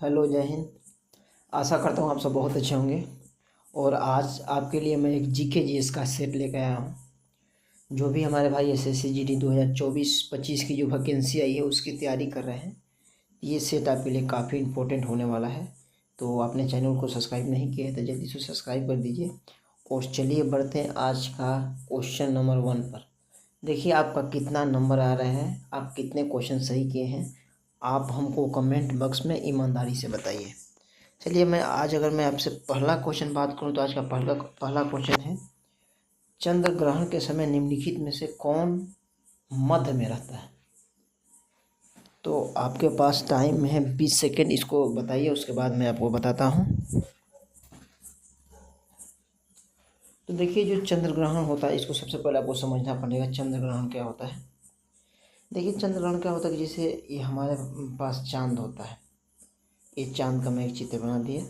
Hello, जय हिंद। आशा करता हूँ आप सब बहुत अच्छे होंगे। और आज आपके लिए मैं एक जीके जीएस का सेट लेकर आया हूँ। जो भी हमारे भाई एसएससी जीडी 2024-25 की जो वैकेंसी आई है उसकी तैयारी कर रहे हैं, ये सेट आपके लिए काफ़ी इम्पोर्टेंट होने वाला है। तो आपने चैनल को सब्सक्राइब नहीं किया है तो जल्दी से सब्सक्राइब कर दीजिए। और चलिए बढ़ते हैं आज का क्वेश्चन नंबर 1 पर। देखिए आपका कितना नंबर आ रहा है, आप कितने क्वेश्चन सही किए हैं, आप हमको कमेंट बॉक्स में ईमानदारी से बताइए। चलिए अगर मैं आपसे पहला क्वेश्चन बात करूं तो आज का पहला पहला क्वेश्चन है, चंद्र ग्रहण के समय निम्नलिखित में से कौन मध्य में रहता है? तो आपके पास टाइम है 20 सेकेंड, इसको बताइए, उसके बाद मैं आपको बताता हूं। तो देखिए जो चंद्र ग्रहण होता है इसको सबसे पहले आपको समझना पड़ेगा चंद्र ग्रहण क्या होता है। देखिए चंद्र ग्रहण क्या होता है कि जैसे ये हमारे पास चांद होता है, ये चांद का मैं एक चित्र बना दिया,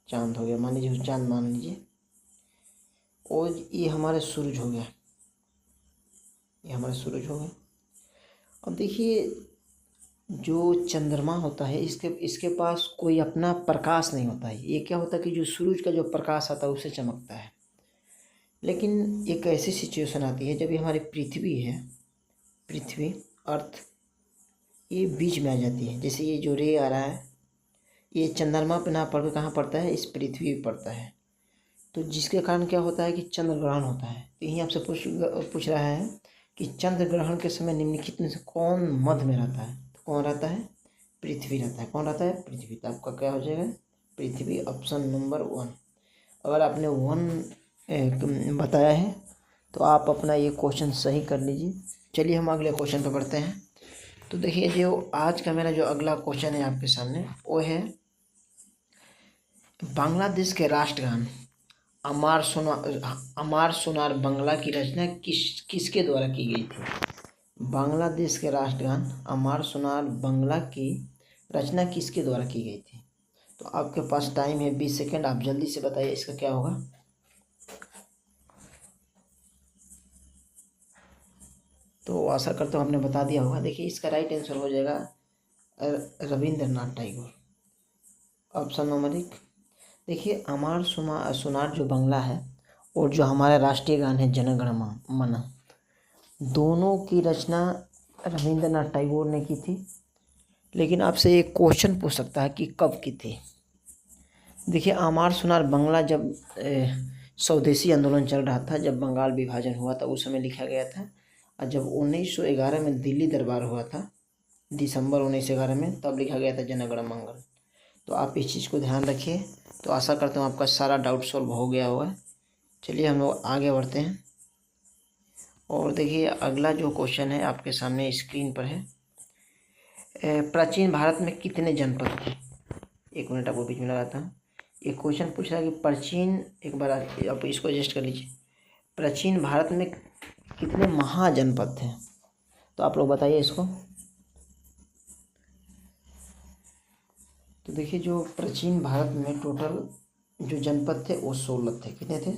चांद हो गया, मान लीजिए चांद मान लीजिए। और ये हमारे सूरज हो गया, ये हमारा सूरज हो गया। अब देखिए जो चंद्रमा होता है इसके इसके पास कोई अपना प्रकाश नहीं होता है। ये क्या होता है कि जो सूरज का जो प्रकाश आता है उससे चमकता है। लेकिन एक ऐसी सिचुएशन आती है जब ये हमारी पृथ्वी है, पृथ्वी अर्थ, ये बीच में आ जाती है। जैसे ये जो रे आ रहा है ये चंद्रमा पे ना पड़ के कहाँ पड़ता है, इस पृथ्वी पे पड़ता है। तो जिसके कारण क्या होता है कि चंद्र ग्रहण होता है। तो यही आपसे पूछ रहा है कि चंद्र ग्रहण के समय निम्नलिखित में से कौन मध्य में रहता है? तो कौन रहता है? पृथ्वी रहता है। कौन रहता है? पृथ्वी। तो आपका क्या हो जाएगा? पृथ्वी, ऑप्शन नंबर 1। अगर आपने 1 बताया है तो आप अपना ये क्वेश्चन सही कर लीजिए। चलिए हम अगले क्वेश्चन पर बढ़ते हैं। तो देखिए जो आज का मेरा जो अगला क्वेश्चन है आपके सामने वो है, बांग्लादेश के राष्ट्रगान अमार सोनार बांग्ला की रचना किसके द्वारा की गई थी? बांग्लादेश के राष्ट्रगान अमार सोनार बांग्ला की रचना किसके द्वारा की गई थी? तो आपके पास टाइम है 20 सेकेंड, आप जल्दी से बताइए इसका क्या होगा। तो आशा करता हूँ आपने बता दिया होगा। देखिए इसका राइट आंसर हो जाएगा रविंद्रनाथ टैगोर, ऑप्शन नंबर 1। देखिए अमार सोनार जो बांग्ला है और जो हमारा राष्ट्रीय गान है जन गण मन, दोनों की रचना रविंद्रनाथ टैगोर ने की थी। लेकिन आपसे एक क्वेश्चन पूछ सकता है कि कब की थी। देखिए अमार सोनार बांग्ला जब स्वदेशी आंदोलन चल रहा था, जब बंगाल विभाजन हुआ था उस समय लिखा गया था। और जब 1911 में दिल्ली दरबार हुआ था, दिसंबर 1911 में, तब लिखा गया था जन गण मंगल। तो आप इस चीज़ को ध्यान रखिए। तो आशा करता हूँ आपका सारा डाउट सॉल्व हो गया होगा। चलिए हम लोग आगे बढ़ते हैं। और देखिए अगला जो क्वेश्चन है आपके सामने स्क्रीन पर है, प्राचीन भारत में कितने जनपद थे? 1 मिनट आपको बीच में लगाता हूँ। एक क्वेश्चन पूछ रहा है कि प्राचीन, एक बार आप इसको एडजस्ट कर लीजिए, प्राचीन भारत में कितने महाजनपद थे? तो आप लोग बताइए इसको। तो देखिए जो प्राचीन भारत में टोटल जो जनपद थे वो 16 थे। कितने थे?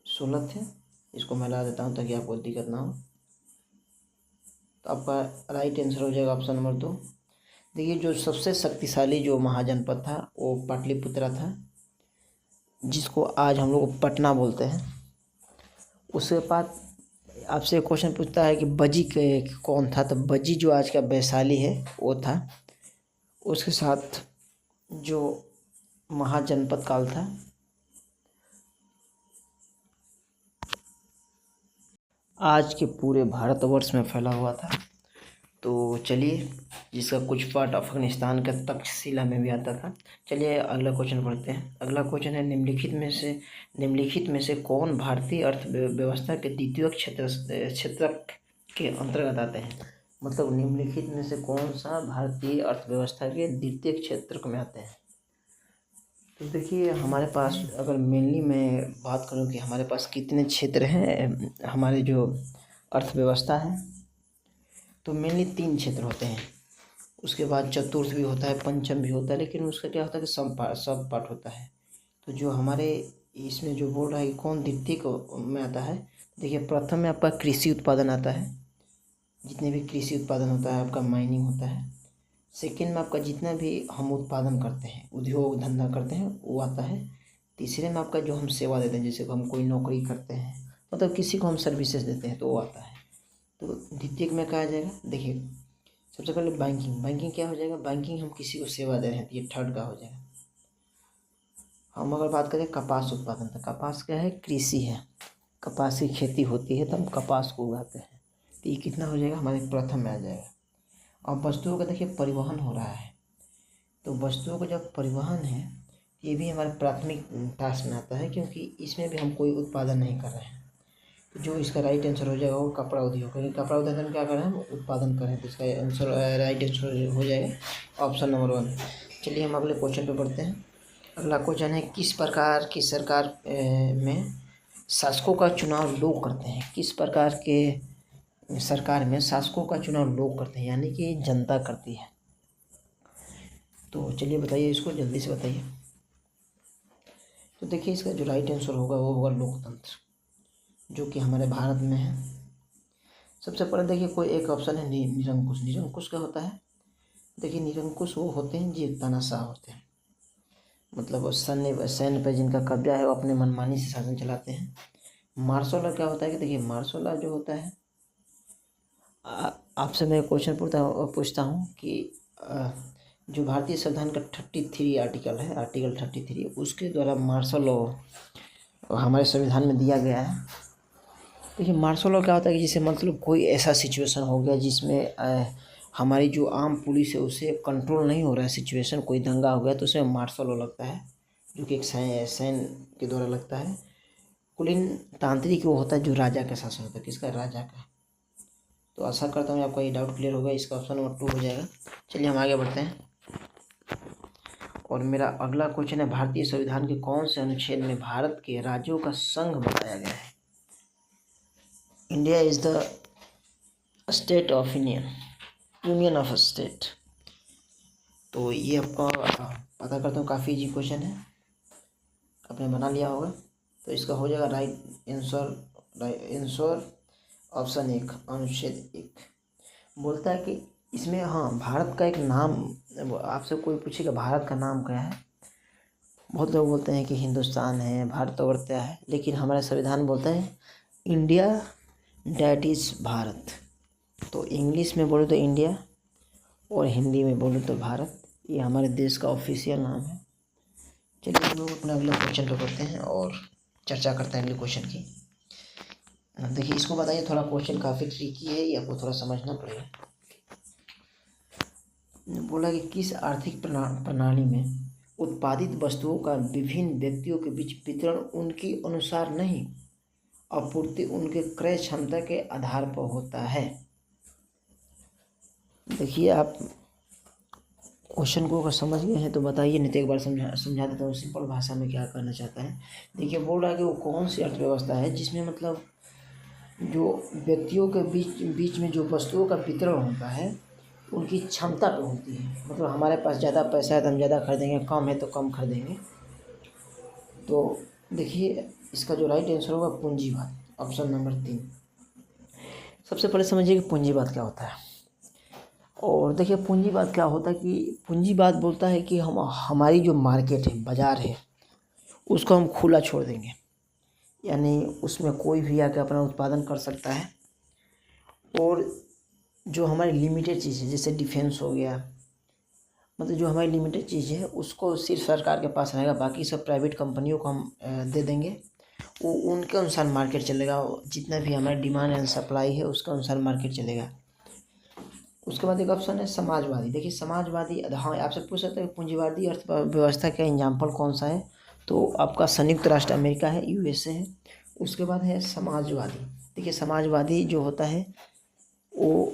16 थे। इसको मैं ला देता हूँ ताकि आपको दिक्कत ना हो। तो आपका राइट आंसर हो जाएगा ऑप्शन नंबर 2। देखिए जो सबसे शक्तिशाली जो महाजनपद था वो पाटलिपुत्रा था, जिसको आज हम लोग पटना बोलते हैं। उसके बाद आपसे क्वेश्चन पूछता है कि बजी कौन था? तो बजी जो आज का वैशाली है वो था। उसके साथ जो महाजनपद काल था, आज के पूरे भारतवर्ष में फैला हुआ था। तो चलिए जिसका कुछ पार्ट अफगानिस्तान का तक्षशिला में भी आता था। चलिए अगला क्वेश्चन पढ़ते हैं। अगला क्वेश्चन है, निम्नलिखित में से कौन भारतीय अर्थव्यवस्था के द्वितीय क्षेत्र के अंतर्गत आते हैं? मतलब निम्नलिखित में से कौन सा भारतीय अर्थव्यवस्था के द्वितीय क्षेत्र में आते हैं? तो देखिए हमारे पास, अगर मेनली मैं बात करूं कि हमारे पास कितने क्षेत्र हैं हमारे जो अर्थव्यवस्था है, तो मेनली 3 क्षेत्र होते हैं। उसके बाद चतुर्थ भी होता है, पंचम भी होता है, लेकिन उसका क्या होता है कि सब पार्ट होता है। तो जो हमारे इसमें जो बोल रहा है कि कौन द्वितीय में आता है, देखिए प्रथम में आपका कृषि उत्पादन आता है। जितने भी कृषि उत्पादन होता है आपका माइनिंग होता है। सेकंड में आपका जितना भी हम उत्पादन करते हैं, उद्योग धंधा करते हैं, वो आता है। तीसरे में आपका जो हम सेवा देते हैं, जैसे हम कोई नौकरी करते हैं, मतलब किसी को हम सर्विसेज देते हैं, तो वो आता है। तो द्वितीयक में कहा जाएगा, देखिए सबसे पहले बैंकिंग क्या हो जाएगा, बैंकिंग हम किसी को सेवा दे रहे हैं, तो ये थर्ड का हो जाएगा। हम अगर बात करें कपास उत्पादन, तो कपास क्या है, कृषि है, कपास की खेती होती है, तो हम कपास को उगाते हैं, तो ये कितना हो जाएगा, हमारे प्रथम में आ जाएगा। और वस्तुओं का देखिए परिवहन हो रहा है, तो वस्तुओं का जब परिवहन है, ये भी हमारे प्राथमिक टास्क में आता है, क्योंकि इसमें भी हम कोई उत्पादन नहीं कर रहे हैं। तो जो इसका राइट आंसर हो जाएगा वो कपड़ा उद्योग, क्योंकि कपड़ा उद्योग हम क्या कर रहे हैं, हम उत्पादन कर रहे हैं, तो इसका आंसर राइट आंसर हो जाएगा ऑप्शन नंबर 1। चलिए हम अगले क्वेश्चन पे बढ़ते हैं। अगला क्वेश्चन है, किस प्रकार की सरकार में शासकों का चुनाव लोग करते हैं, किस प्रकार के सरकार में शासकों का चुनाव लोग करते हैं, यानी कि जनता करती है। तो चलिए बताइए, इसको जल्दी से बताइए। तो देखिए इसका जो राइट आंसर होगा वो होगा लोकतंत्र, जो कि हमारे भारत में है। सबसे पहले देखिए कोई एक ऑप्शन है निरंकुश। निरंकुश क्या होता है, देखिए निरंकुश वो होते हैं जो तानाशाह होते हैं, मतलब वो सैन्य पर जिनका कब्जा है, वो अपने मनमानी से शासन चलाते हैं। मार्शल लॉ क्या होता है कि देखिए मार्शल लॉ जो होता है, आपसे मैं क्वेश्चन पूछता हूँ कि जो भारतीय संविधान का 33 आर्टिकल है, आर्टिकल 33, उसके द्वारा मार्शल लॉ हमारे संविधान में दिया गया है। देखिए मार्शल लॉ क्या होता है कि जैसे मतलब कोई ऐसा सिचुएशन हो गया जिसमें हमारी जो आम पुलिस है उसे कंट्रोल नहीं हो रहा है सिचुएशन, कोई दंगा हो गया, तो उसमें मार्शल लॉ लगता है, जो कि एक सैन्य के द्वारा लगता है। कुलीन तांत्रिक वो होता है जो राजा का शासन होता है, किसका, राजा का। तो आशा करता हूँ आपका ये डाउट क्लियर होगा, इसका ऑप्शन नंबर 2 हो जाएगा। चलिए हम आगे बढ़ते हैं, और मेरा अगला क्वेश्चन है, भारतीय संविधान के कौन से अनुच्छेद में भारत के राज्यों का संघ बताया गया है। India is the state of union of state. तो ये आपका पता करता हूँ, काफ़ी इजी क्वेश्चन है, आपने बना लिया होगा। तो इसका हो जाएगा राइट आंसर ऑप्शन 1, अनुच्छेद 1 बोलता है कि इसमें, हाँ, भारत का एक नाम, आपसे कोई पूछेगा भारत का नाम क्या है, बहुत लोग बोलते हैं कि हिंदुस्तान है, भारत और क्या है, लेकिन हमारा संविधान बोलता है इंडिया, डैट इज़ भारत। तो इंग्लिश में बोलो तो इंडिया, और हिंदी में बोलो तो भारत, ये हमारे देश का ऑफिशियल नाम है। चलिए हम लोग अपना अगले क्वेश्चन पे बढ़ते हैं और चर्चा करते हैं अगले क्वेश्चन की। देखिए इसको बताइए, थोड़ा क्वेश्चन काफ़ी ट्रिकी है, ये आपको थोड़ा समझना पड़ेगा। बोला कि किस आर्थिक प्रणाली में उत्पादित वस्तुओं का विभिन्न व्यक्तियों के बीच वितरण उनकी अनुसार नहीं, आपूर्ति उनके क्रय क्षमता के आधार पर होता है। देखिए आप क्वेश्चन को अगर समझ गए हैं तो बताइए, नहीं तो एक बार समझा देता हूँ सिंपल भाषा में क्या करना चाहता है। देखिए बोल रहा है कि वो कौन सी अर्थव्यवस्था है जिसमें मतलब जो व्यक्तियों के बीच में जो वस्तुओं का वितरण होता है उनकी क्षमता पे होती है, मतलब हमारे पास ज़्यादा पैसा है तो हम ज़्यादा खरीदेंगे, कम है तो कम खरीदेंगे। तो देखिए इसका जो राइट आंसर होगा पूंजीवाद, ऑप्शन नंबर 3। सबसे पहले समझिए कि पूंजीवाद क्या होता है। और देखिए पूंजीवाद क्या होता है कि पूंजीवाद बोलता है कि हम हमारी जो मार्केट है, बाज़ार है, उसको हम खुला छोड़ देंगे, यानी उसमें कोई भी आके अपना उत्पादन कर सकता है, और जो हमारी लिमिटेड चीज़ है जैसे डिफेंस हो गया, मतलब जो हमारी लिमिटेड चीज़ है उसको सिर्फ सरकार के पास रहेगा, बाकी सब प्राइवेट कंपनियों को हम दे देंगे, वो उनके अनुसार मार्केट चलेगा, जितना भी हमारी डिमांड एंड सप्लाई है उसके अनुसार मार्केट चलेगा। उसके बाद एक ऑप्शन है समाजवादी। देखिए समाजवादी, हाँ आपसे पूछ सकते हैं पूंजीवादी अर्थव्यवस्था का एग्जाम्पल कौन सा है, तो आपका संयुक्त राष्ट्र अमेरिका है, यूएसए है। उसके बाद है समाजवादी। देखिए समाजवादी जो होता है वो,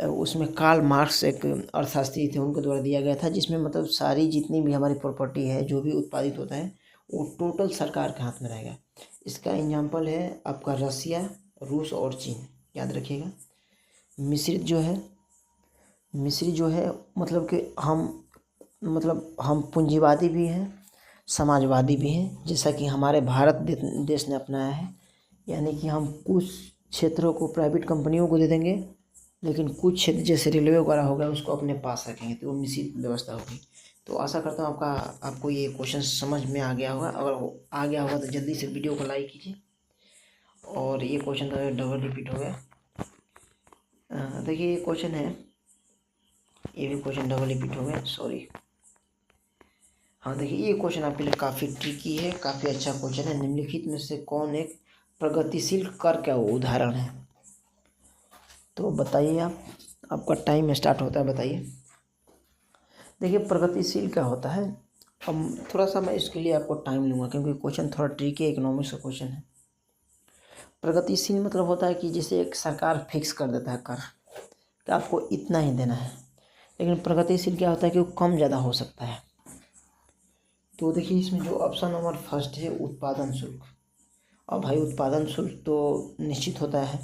उसमें कार्ल मार्क्स एक अर्थशास्त्री थे, उनके द्वारा दिया गया था, जिसमें मतलब सारी जितनी भी हमारी प्रॉपर्टी है, जो भी उत्पादित होता है, वो टोटल सरकार के हाथ में रहेगा। इसका एग्जाम्पल है आपका रसिया, रूस और चीन, याद रखिएगा। मिस्री जो है मतलब कि हम पूंजीवादी भी हैं, समाजवादी भी हैं, जैसा कि हमारे भारत देश ने अपनाया है, यानी कि हम कुछ क्षेत्रों को प्राइवेट कंपनियों को दे देंगे लेकिन कुछ क्षेत्र जैसे रेलवे वगैरह हो गया उसको अपने पास रखेंगे तो वो मिश्रित व्यवस्था होगी। तो आशा करता हूँ आपको ये क्वेश्चन समझ में आ गया होगा। अगर आ गया होगा तो जल्दी से वीडियो को लाइक कीजिए। और ये क्वेश्चन तो डबल रिपीट हो गया। देखिए ये क्वेश्चन है, ये भी क्वेश्चन डबल रिपीट हो गया, सॉरी। हाँ देखिए ये क्वेश्चन आपके लिए काफ़ी ट्रिकी है, काफ़ी अच्छा क्वेश्चन है। निम्नलिखित में से कौन एक प्रगतिशील कर का उदाहरण है? तो बताइए आपका टाइम स्टार्ट होता है, बताइए। देखिए प्रगतिशील क्या होता है, अब थोड़ा सा मैं इसके लिए आपको टाइम लूँगा क्योंकि क्वेश्चन थोड़ा ट्रिकी इकोनॉमिक्स का क्वेश्चन है। प्रगतिशील मतलब होता है कि जैसे एक सरकार फिक्स कर देता है कर कि आपको इतना ही देना है, लेकिन प्रगतिशील क्या होता है कि वो कम ज़्यादा हो सकता है। तो देखिए इसमें जो ऑप्शन नंबर फर्स्ट है उत्पादन शुल्क। और भाई उत्पादन शुल्क तो निश्चित होता है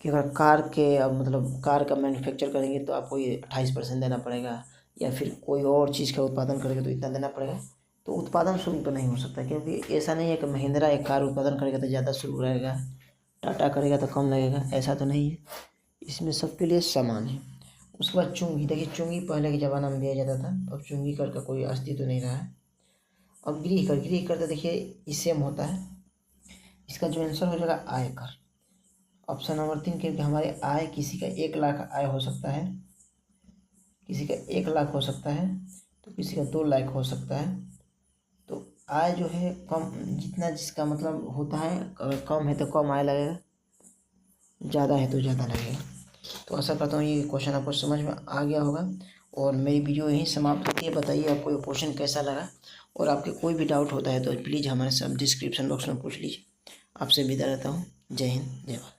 कि अगर कार के मतलब कार का मैन्युफैक्चर करेंगे तो आपको ये 28% देना पड़ेगा, या फिर कोई और चीज़ का उत्पादन करेंगे तो इतना देना पड़ेगा। तो उत्पादन शुल्क तो नहीं हो सकता, क्योंकि ऐसा नहीं है कि महिंद्रा एक कार उत्पादन करेगा तो ज़्यादा शुल्क रहेगा, टाटा करेगा तो कम लगेगा, ऐसा तो नहीं है। इसमें सबके लिए समान है। उसके बाद चुंगी, देखिए चुंगी पहले के ज़माना में दिया जाता था, अब चुंगी कर का कोई अस्तित्व नहीं रहा है। अब गृह कर तो देखिए ये सेम होता है। इसका जो आंसर हो जाएगा आयकर, ऑप्शन नंबर 3, क्योंकि हमारे आय किसी का 1 लाख आय हो सकता है, किसी का 1 लाख हो सकता है, तो किसी का 2 लाख हो सकता है। तो आय जो है कम, जितना जिसका मतलब होता है, अगर कम है तो कम आय लगेगा, ज़्यादा है तो ज़्यादा लगेगा। तो आशा करता हूँ ये क्वेश्चन आपको समझ में आ गया होगा। और मेरी वीडियो यहीं समाप्त होती है। बताइए आपको ये क्वेश्चन कैसा लगा, और आपके कोई भी डाउट होता है तो प्लीज़ हमारे साथ डिस्क्रिप्शन बॉक्स में पूछ लीजिए। आपसे विदा रहता हूँ। जय हिंद, जय भारत।